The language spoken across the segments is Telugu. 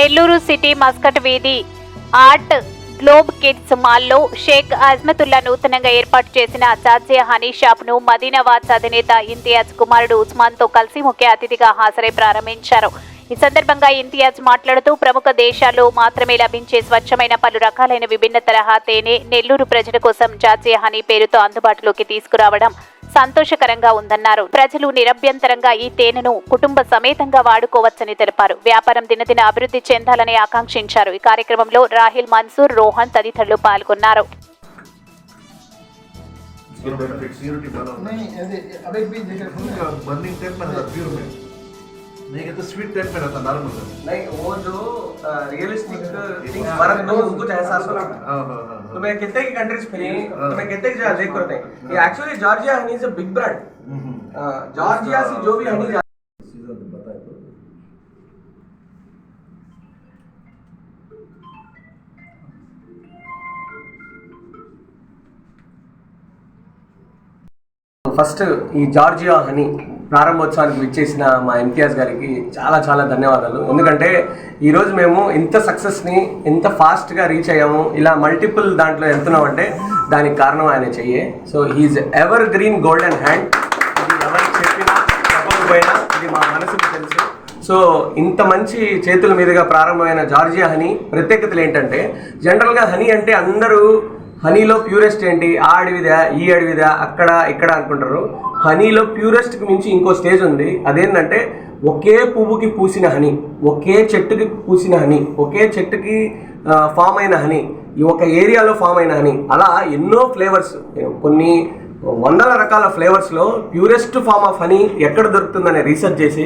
నెల్లూరు సిటీ మస్కట్ వీధి ఆర్ట్ గ్లోబ్ కిడ్స్ మాల్లో షేక్ అజ్మతుల్లా నూతనంగా ఏర్పాటు చేసిన జాజియా హనీ షాప్ ను మదీనావాద్ అధినేత ఇంతియాజ్ కుమారుడు ఉస్మాన్ తో కలిసి ముఖ్య అతిథిగా హాజరై ప్రారంభించారు. ఈ సందర్భంగా ఇంతియాజ్ మాట్లాడుతూ ప్రముఖ దేశాల్లో మాత్రమే లభించే స్వచ్ఛమైన పలు రకాలైన విభిన్న తరహా తేనె నెల్లూరు ప్రజల కోసం జాజియా హనీ పేరుతో అందుబాటులోకి తీసుకురావడం సంతోషకరంగా ఉందన్నారు. ప్రజలు నిరభ్యంతరంగా ఈ తేనెను కుటుంబ సమేతంగా వాడుకోవచ్చని తెలిపారు. వ్యాపారం దినదిన అభివృద్ధి చెందాలని ఆకాంక్షించారు. ఈ కార్యక్రమంలో రాహిల్, మన్సూర్, రోహన్ తదితరులు పాల్గొన్నారు. नहीं तो स्वीट टाइप में रहता नॉर्मल नहीं वो जो रियलिस्टिक थिंग्स भारत में कुछ एहसास होता है। तो मैं कितने की कंट्रीज फिरी तो मैं कितने की जगह देख करते हैं ये actually Georgia honey is a big brand. Georgia से जो भी हनी सीजन बताए तो ఫస్ట్ ఈ జార్జియా హనీ ప్రారంభోత్సవానికి విచ్చేసిన మా ఇంతియాజ్ గారికి చాలా చాలా ధన్యవాదాలు. ఎందుకంటే ఈరోజు మేము ఇంత సక్సెస్ని ఎంత ఫాస్ట్గా రీచ్ అయ్యాము, ఇలా మల్టిపుల్ దాంట్లో వెళ్తున్నామంటే దానికి కారణం ఆయన చెయ్యే. So he's evergreen golden hand. ఇది ఎవరు చెప్పినా చెప్పకపోయినా ఇది మా మనసుకు తెలుసు. సో ఇంత మంచి చేతుల మీదుగా ప్రారంభమైన జార్జియా హనీ ప్రత్యేకతలు ఏంటంటే, జనరల్గా హనీ అంటే అందరూ హనీలో ప్యూరెస్ట్ ఏంటి, ఆ అడవిదా ఈ అడవిదా అక్కడ ఇక్కడ అనుకుంటారు. హనీలో ప్యూరెస్ట్కి మించి ఇంకో స్టేజ్ ఉంది. అదేంటంటే ఒకే పువ్వుకి పూసిన హనీ, ఒకే చెట్టుకి పూసిన హనీ, ఒకే చెట్టుకి ఫామ్ అయిన హనీ, ఈ ఒక ఏరియాలో ఫామ్ అయిన హనీ, అలా ఎన్నో ఫ్లేవర్స్, కొన్ని వందల రకాల ఫ్లేవర్స్లో ప్యూరెస్ట్ ఫామ్ ఆఫ్ హనీ ఎక్కడ దొరుకుతుందని రీసెర్చ్ చేసి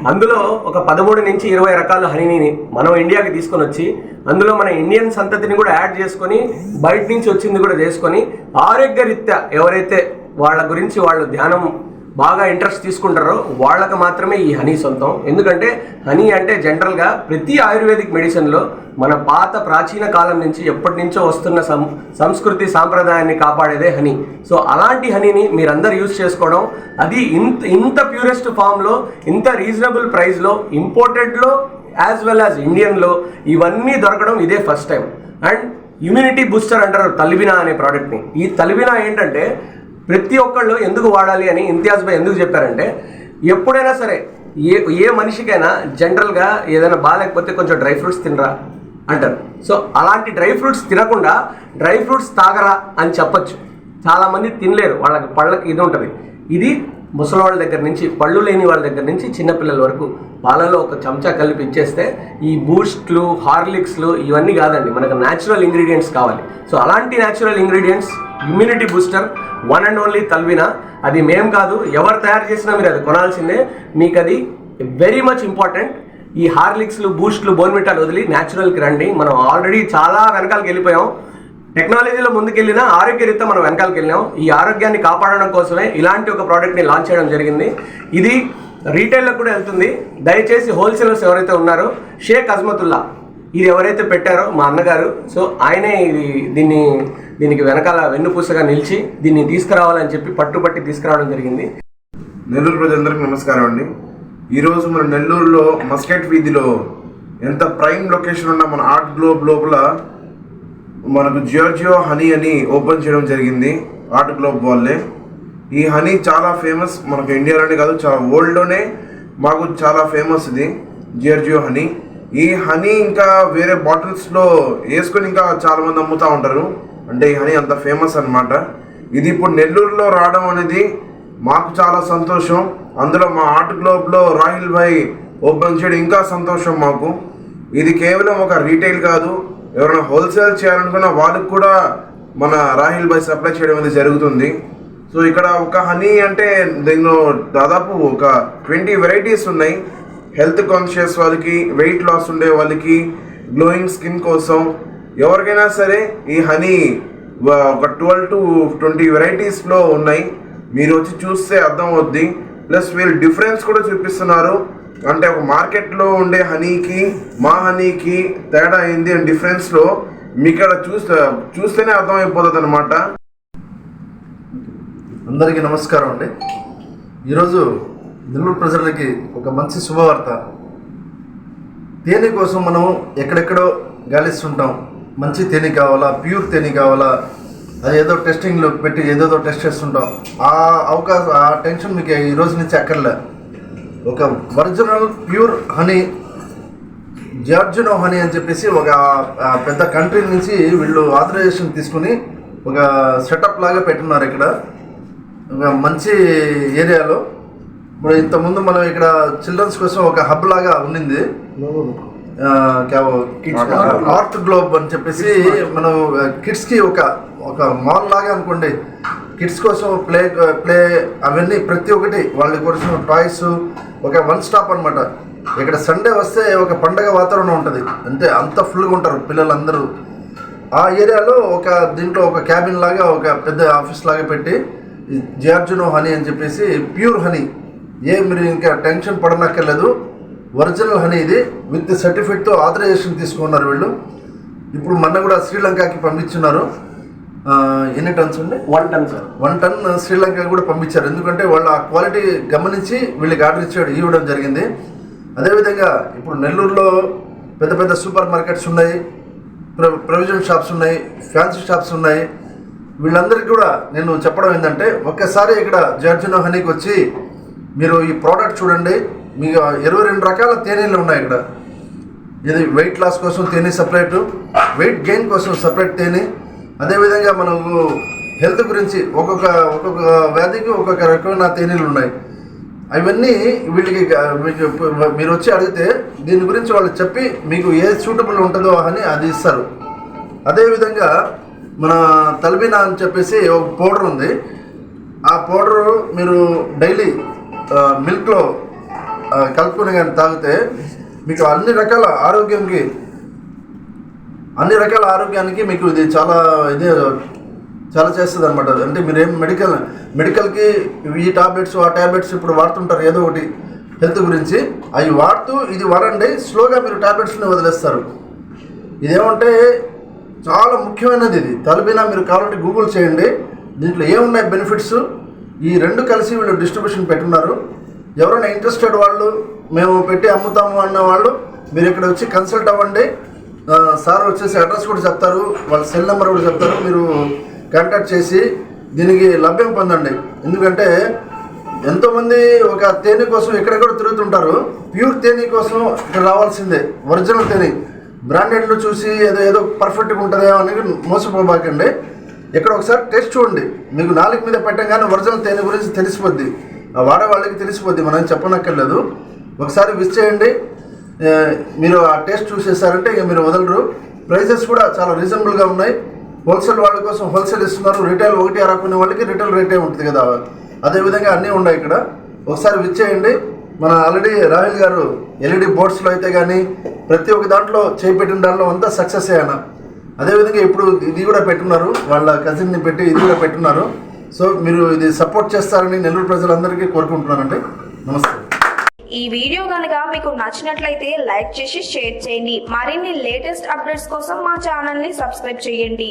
అందులో ఒక 13 నుంచి 20 రకాల హనీని మనం ఇండియాకి తీసుకొని వచ్చి అందులో మన ఇండియన్ సంతతిని కూడా యాడ్ చేసుకొని బయట నుంచి వచ్చింది కూడా చేసుకొని ఆరోగ్యరీత్యా ఎవరైతే వాళ్ళ గురించి వాళ్ళు ధ్యానం బాగా ఇంట్రెస్ట్ తీసుకుంటారో వాళ్ళకి మాత్రమే ఈ హనీ సొంతం. ఎందుకంటే హనీ అంటే జనరల్గా ప్రతి ఆయుర్వేదిక్ మెడిసిన్లో మన పాత ప్రాచీన కాలం నుంచి ఎప్పటి నుంచో వస్తున్న సంస్కృతి సాంప్రదాయాన్ని కాపాడేదే హనీ. సో అలాంటి హనీని మీరందరూ యూజ్ చేసుకోవడం, అది ఇంత ప్యూరెస్ట్ ఫామ్లో ఇంత రీజనబుల్ ప్రైస్లో ఇంపోర్టెడ్లో యాజ్ వెల్ యాజ్ ఇండియన్లో ఇవన్నీ దొరకడం ఇదే first time. And immunity booster అంటారు తల్బినా అనే ప్రోడక్ట్ని. ఈ తల్బినా ఏంటంటే ప్రతి ఒక్కళ్ళు ఎందుకు వాడాలి అని ఇంతియాజ్ భాయ్ ఎందుకు చెప్పారంటే, ఎప్పుడైనా సరే ఏ మనిషికైనా జనరల్గా ఏదైనా బాగాలేకపోతే కొంచెం డ్రై ఫ్రూట్స్ తినరా అంటారు. సో అలాంటి డ్రై ఫ్రూట్స్ తినకుండా డ్రై ఫ్రూట్స్ తాగరా అని చెప్పచ్చు. చాలామంది తినలేరు, వాళ్ళకి పళ్ళకి ఇది ఉంటుంది. ఇది ముసలి వాళ్ళ దగ్గర నుంచి పళ్ళు లేని వాళ్ళ దగ్గర నుంచి చిన్నపిల్లల వరకు పాలలో ఒక చెంచా కలిపి ఇచ్చేస్తే ఈ బూస్ట్లు, హార్లిక్స్లు ఇవన్నీ కాదండి, మనకు న్యాచురల్ ఇంగ్రీడియంట్స్ కావాలి. సో అలాంటి natural ingredients immunity booster one and only తల్బినా. అది మేము కాదు, ఎవరు తయారు చేసినా మీరు అది కొనాల్సిందే. మీకు అది వెరీ మచ్ ఇంపార్టెంట్. ఈ హార్లిక్స్లు, బూస్ట్లు, బోర్న్విటాలు వదిలి న్యాచురల్కి రండి. మనం ఆల్రెడీ చాలా వెనకాలకి వెళ్ళిపోయాం. టెక్నాలజీలో ముందుకెళ్ళినా ఆరోగ్యరీత్యా మనం వెనకాలకి వెళ్ళాం. ఈ ఆరోగ్యాన్ని కాపాడడం కోసమే ఇలాంటి ఒక ప్రోడక్ట్ని లాంచ్ చేయడం జరిగింది. ఇది రీటైల్లో కూడా వెళ్తుంది. దయచేసి హోల్సేలర్స్ ఎవరైతే ఉన్నారో షేక్ అజ్మతుల్లా ఇది ఎవరైతే పెట్టారో మా అన్నగారు, సో ఆయనే దీనికి వెనకాల వెన్నుపూసగా నిలిచి దీన్ని తీసుకురావాలని చెప్పి పట్టుబట్టి తీసుకురావడం జరిగింది. నెల్లూరు ప్రజలందరికీ నమస్కారం అండి. ఈరోజు మన నెల్లూరులో మస్కట్ వీధిలో ఎంత ప్రైమ్ లొకేషన్ ఉన్న మన ఆర్ట్ గ్లోబ్ లోపల మనకు జార్జియా హనీ అని ఓపెన్ చేయడం జరిగింది ఆర్ట్ గ్లోబ్ వాళ్ళే. ఈ హనీ చాలా ఫేమస్, మనకు ఇండియాలోనే కాదు చాలా వరల్డ్లోనే మాకు చాలా ఫేమస్ ఇది జార్జియా హనీ. ఈ హనీ ఇంకా వేరే బాటిల్స్లో వేసుకొని ఇంకా చాలామంది అమ్ముతూ ఉంటారు. అంటే ఈ హనీ అంత ఫేమస్ అన్నమాట. ఇది ఇప్పుడు నెల్లూరులో రావడం అనేది మాకు చాలా సంతోషం. అందులో మా ఆర్ట్ గ్లోబ్లో రాహిల్ భాయ్ ఓపెన్ చేయడం ఇంకా సంతోషం మాకు. ఇది కేవలం ఒక రీటైల్ కాదు, ఎవరైనా హోల్సేల్ చేయాలనుకున్న వాళ్ళకి కూడా మన రాహిల్ భాయ్ సప్లై చేయడం అనేది జరుగుతుంది. సో ఇక్కడ ఒక హనీ అంటే దీనిలో దాదాపు ఒక 20 వెరైటీస్ ఉన్నాయి. హెల్త్ కాన్షియస్ వాళ్ళకి, వెయిట్ లాస్ ఉండే వాళ్ళకి, గ్లోయింగ్ స్కిన్ కోసం ఎవరికైనా సరే ఈ హనీ ఒక 12 to 20 వెరైటీస్లో ఉన్నాయి. మీరు వచ్చి చూస్తే అర్థం అవుద్ది. ప్లస్ వీళ్ళు డిఫరెన్స్ కూడా చూపిస్తున్నారు. అంటే ఒక మార్కెట్లో ఉండే హనీకి మా హనీకి తేడా అయింది అండ్ డిఫరెన్స్లో మీకు ఇక్కడ చూస్తేనే అర్థమైపోతుంది అనమాట. అందరికీ నమస్కారం అండి. ఈరోజు నెల్లూరు ప్రజలకి ఒక మంచి శుభవార్త తేనె కోసం మనం ఎక్కడెక్కడో గాలిస్తుంటాం. మంచి తేనె కావాలా, ప్యూర్ తేనె కావాలా, అది ఏదో టెస్టింగ్లో పెట్టి ఏదేదో టెస్ట్ చేస్తుంటాం. ఆ టెన్షన్ మీకు ఈ రోజు నుంచి అక్కర్లే. ఒక ఒరిజినల్ ప్యూర్ హనీ, జార్జినో హనీ అని చెప్పేసి ఒక పెద్ద కంట్రీ నుంచి వీళ్ళు ఆథరైజేషన్ తీసుకుని ఒక సెటప్ లాగా పెట్టున్నారు ఇక్కడ ఒక మంచి ఏరియాలో. ఇప్పుడు ఇంతకుముందు మనం ఇక్కడ చిల్డ్రన్స్ కోసం ఒక హబ్ లాగా ఉండింది, ఆర్ట్ గ్లోబ్ అని చెప్పేసి మనం కిడ్స్కి ఒక మాల్ లాగా అనుకోండి. కిడ్స్ కోసం ప్లే అవన్నీ ప్రతి ఒక్కటి వాళ్ళ కోసం టాయ్స్, ఒక వన్ స్టాప్ అనమాట. ఇక్కడ సండే వస్తే ఒక పండగ వాతావరణం ఉంటుంది, అంటే అంత ఫుల్గా ఉంటారు పిల్లలందరూ. ఆ ఏరియాలో దీంట్లో ఒక క్యాబిన్ లాగా ఒక పెద్ద ఆఫీస్ లాగా పెట్టి జార్జినో హనీ అని చెప్పేసి ప్యూర్ హనీ, మీరు ఇంకా టెన్షన్ పడనక్కర్లేదు. ఒరిజినల్ హనీ ఇది, విత్ సర్టిఫికేట్తో ఆథరైజేషన్ తీసుకున్నారు వీళ్ళు. ఇప్పుడు మొన్న కూడా శ్రీలంకకి పంపించున్నారు. ఎన్ని టన్స్ అండి? 1 టన్ సార్. 1 టన్ శ్రీలంక కూడా పంపించారు. ఎందుకంటే వాళ్ళు ఆ క్వాలిటీ గమనించి వీళ్ళకి ఆర్డర్ ఇవ్వడం జరిగింది. అదేవిధంగా ఇప్పుడు నెల్లూరులో పెద్ద పెద్ద సూపర్ మార్కెట్స్ ఉన్నాయి, ప్రొవిజన్ షాప్స్ ఉన్నాయి, ఫ్యాన్సీ షాప్స్ ఉన్నాయి. వీళ్ళందరికీ కూడా నేను చెప్పడం ఏంటంటే, ఒక్కసారి ఇక్కడ జార్జినో హనీకి వచ్చి మీరు ఈ ప్రోడక్ట్ చూడండి. మీకు 22 రకాల తేనెలు ఉన్నాయి ఇక్కడ. ఇది వెయిట్ లాస్ కోసం తేనె సపరేటు, వెయిట్ గెయిన్ కోసం సపరేట్ తేనె, అదేవిధంగా మనకు హెల్త్ గురించి ఒక్కొక్క వ్యాధికి ఒక్కొక్క రకమైన తేనెలు ఉన్నాయి. అవన్నీ వీళ్ళకి మీరు వచ్చి అడిగితే దీని గురించి వాళ్ళు చెప్పి మీకు ఏది సూటబుల్ ఉంటుందో అని అది ఇస్తారు. అదేవిధంగా మన తల్బీనా అని చెప్పేసి ఒక పౌడర్ ఉంది. ఆ పౌడరు మీరు డైలీ మిల్క్లో కలుపుకుని కానీ తాగితే మీకు అన్ని రకాల ఆరోగ్యానికి మీకు ఇది చాలా చేస్తుంది అనమాట. అంటే మీరేం మెడికల్కి ఈ టాబ్లెట్స్ ఆ టాబ్లెట్స్ ఇప్పుడు వాడుతుంటారు ఏదో ఒకటి హెల్త్ గురించి, అవి వాడుతూ ఇది వాడండి, స్లోగా మీరు టాబ్లెట్స్ని వదిలేస్తారు. ఇదేమంటే చాలా ముఖ్యమైనది ఇది. తల్బీనా మీరు కావాలంటే గూగుల్ చేయండి, దీంట్లో ఏమున్నాయి బెనిఫిట్స్. ఈ 2 కలిసి వీళ్ళు డిస్ట్రిబ్యూషన్ పెట్టున్నారు. ఎవరైనా ఇంట్రెస్టెడ్ వాళ్ళు, మేము పెట్టి అమ్ముతాము అన్న వాళ్ళు మీరు ఇక్కడ వచ్చి కన్సల్ట్ అవ్వండి. సార్ వచ్చేసి అడ్రస్ కూడా చెప్తారు, వాళ్ళ సెల్ నెంబర్ కూడా చెప్తారు. మీరు కాంటాక్ట్ చేసి దీనికి లభ్యం పొందండి. ఎందుకంటే ఎంతోమంది ఒక తేనె కోసం ఎక్కడెక్కడ తిరుగుతుంటారు. ప్యూర్ తేనె కోసం ఇక్కడ రావాల్సిందే. ఒరిజినల్ తేనె బ్రాండెడ్లు చూసి ఏదో పర్ఫెక్ట్గా ఉంటుందేమో అనేది మోసపోబాకండి. ఇక్కడ ఒకసారి టేస్ట్ చూడండి, మీకు నాలుగు మీద పెట్టగానే ఒరిజినల్ తేనె గురించి తెలిసిపోద్ది, వాడే వాళ్ళకి తెలిసిపోద్ది, మనం చెప్పనక్కర్లేదు. ఒకసారి విజ్ చేయండి. మీరు ఆ టేస్ట్ చూసేసారంటే ఇక మీరు వదలరు. ప్రైజెస్ కూడా చాలా రీజనబుల్గా ఉన్నాయి. హోల్సేల్ వాళ్ళ కోసం హోల్సేల్ ఇస్తున్నారు, రిటైల్ 1 అరకునే వాళ్ళకి రిటైల్ రేటే ఉంటుంది కదా, అదేవిధంగా అన్నీ ఉన్నాయి ఇక్కడ. ఒకసారి విజ్ చేయండి. మన ఆల్రెడీ రాహుల్ గారు ఎల్ఈడి బోర్డ్స్లో అయితే కానీ ప్రతి ఒక్క దాంట్లో చేపెట్టిన దాంట్లో అంతా సక్సెస్ అయ్యాను. అదేవిధంగా ఇప్పుడు ఇది కూడా పెట్టున్నారు, వాళ్ళ కజిన్ని పెట్టి ఇది కూడా పెట్టున్నారు. సో మీరు ఇది సపోర్ట్ చేస్తారని నెల్లూరు ప్రజలందరికీ కోరుకుంటున్నానండి. నమస్తే. ఈ వీడియో కనుక మీకు నచ్చినట్లయితే లైక్ చేసి షేర్ చేయండి. మరిన్ని లేటెస్ట్ అప్డేట్స్ కోసం మా ఛానల్ ని సబ్స్క్రైబ్ చేయండి.